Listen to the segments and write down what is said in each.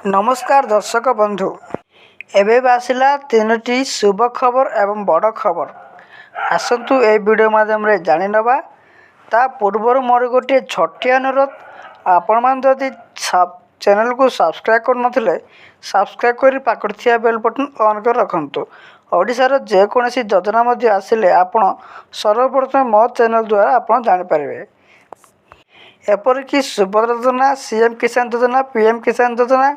नमस्कार दर्शक बंधु एबे बासिला तीनोटी शुभ खबर एवं बड़ खबर आसतु ए वीडियो माध्यम रे जानि नबा। ता पूर्वर मोर गोटे छोटी अनुरोध, आपण मान जदि चैनल को सब्सक्राइब कर नथिले सब्सक्राइब करी पाखर थिया बेल बटन ऑन कर रखंतु। ओडिशार जे कोनोसी योजना मध्ये आसिले आपण सर्वप्रथम मो चैनल द्वारा आपण जानि परिबे। एपरिकी सुभद्रा योजना, सीएम किसान योजना, पीएम किसान योजना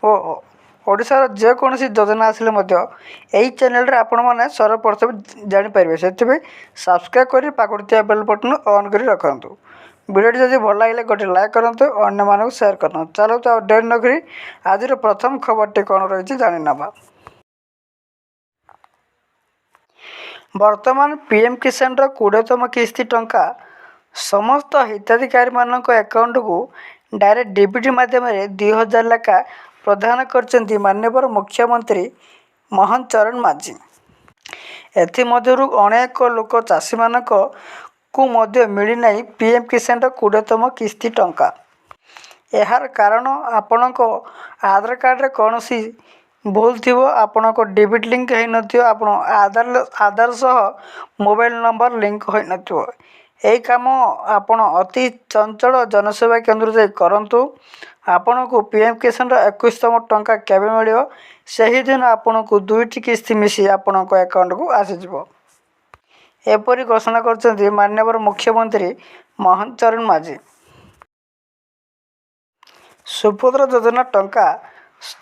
और ओडिशार जे कोनोसी योजना आसिले मध्य एही चैनल रे आपण माने सर्वप्रथम जानि परिबे। सेतिबे सब्सक्राइब करी पाखर थिया बेल बटन ऑन करी रखंतु। वीडियो जदि भल लागिले गोटे लाइक करंतु, अन्य मानक शेयर करंतु। चलो तो डेर नकरी आज प्रथम खबर टी कोन रहिछि जानि नबा। वर्तमान पीएम किसान रो 20तम किस्ती टंका समस्त हिताधिकारी मानक अकाउंट को डायरेक्ट डीबीटी माध्यम रे 2000 लाखा प्रदान करचंती माननीय मुख्यमंत्री मोहन चरण माझी। एथिमध्यरु अनेक लोक चाषी मानक को मध्य मिली नहीं पीएम किसान रो 20तम किस्ती टंका। यार कारण आपणको आधार कार्ड रे कोनोसी भूल थिबो, आपणको डेबिट लिंक है नथियो, आपण आधार सह मोबाइल नंबर लिंक होई नथियो। एही काम आपण अति चंचल जनसेवा केंद्र जाई करंतु। आपणको पीएम किसान रो 21तम टंका केबे मिलियो सही दिन आपणको दुईटी किस्ती मिसी आपणको अकाउंट को आसी जिवो। एपरि घोषणा करचंती माननीय मुख्यमंत्री मोहन चरण माझी। सुभद्रा योजना टंका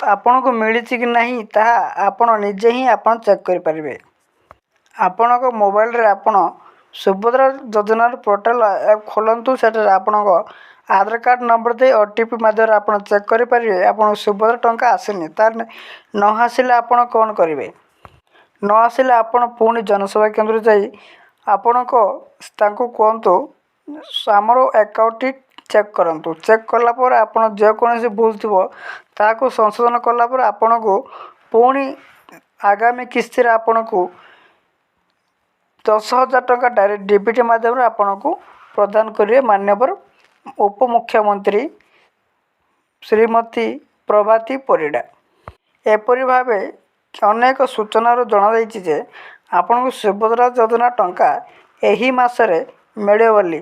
आपण को मिली कि नहीं ताहा आपण निजे ही आपण चेक करि परिबे। आपण को मोबाइल रे आपण सुभद्रा योजना पोर्टल ऐप खोलंतु। सेटर आपण को आधार कार्ड नंबर दे ओटीपी माध्यम आपण चेक करि परिबे। आपण सुभद्रा टंका आसेनी तार न आसिले आपण कोन करिवे, न आसिले आपण पुणी जनसेवा केंद्र जाई आपण को तांको कोंतु हमरो अकाउंट चेक करंतु। चेक करला पर आपण जे कोनोसी भूल थिबो ताको संशोधन करला पर आपण को पुणी आगामी किस्ती रे आपण को 10,000 टका डायरेक्ट डीबीटी माध्यम आपण को प्रदान करिवे माननीय उप मुख्यमंत्री श्रीमती प्रभाती परिडा। एपरि भावे अनेक सूचना जना जाइछि जे आपण को सुभद्रा योजना टंका एही मासरे मिले बोली।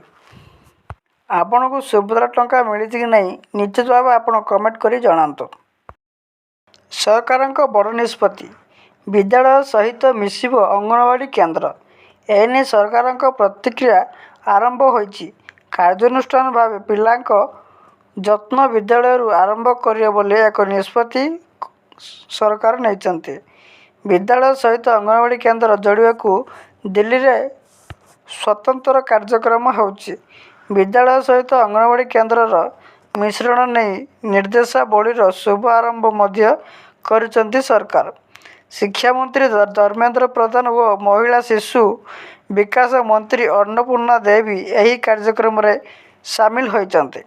आपण को सुभद्रा टंका मिली कि नहीं निश्चित भाव आपण कमेंट करी जणांतु। सरकारक बड़ निष्पत्ति, विद्यालय सहित मिसिबो अंगनवाड़ी केंद्र। एने सरकारक प्रतिक्रिया आरंभ होइछि। कार्यानुष्ठान भाव पिलांक जत्न विद्यालय आरंभ करियो बोले एक निष्पत्ति सरकार नैचंती। विद्यालय सहित अंगनवाड़ी केंद्र जोड़ियाकू दिल्ली रे स्वतंत्र कार्यक्रम होउछि। विद्यालय सहित अंगनवाड़ी केंद्रर मिश्रण नहीं निर्देशावलीर शुभ आरंभ मध्य करिसंती सरकार। शिक्षा मंत्री धर्मेंद्र प्रधान और महिला शिशु विकास मंत्री अन्नपूर्णा देवी एही कार्यक्रम रे शामिल होइचंती।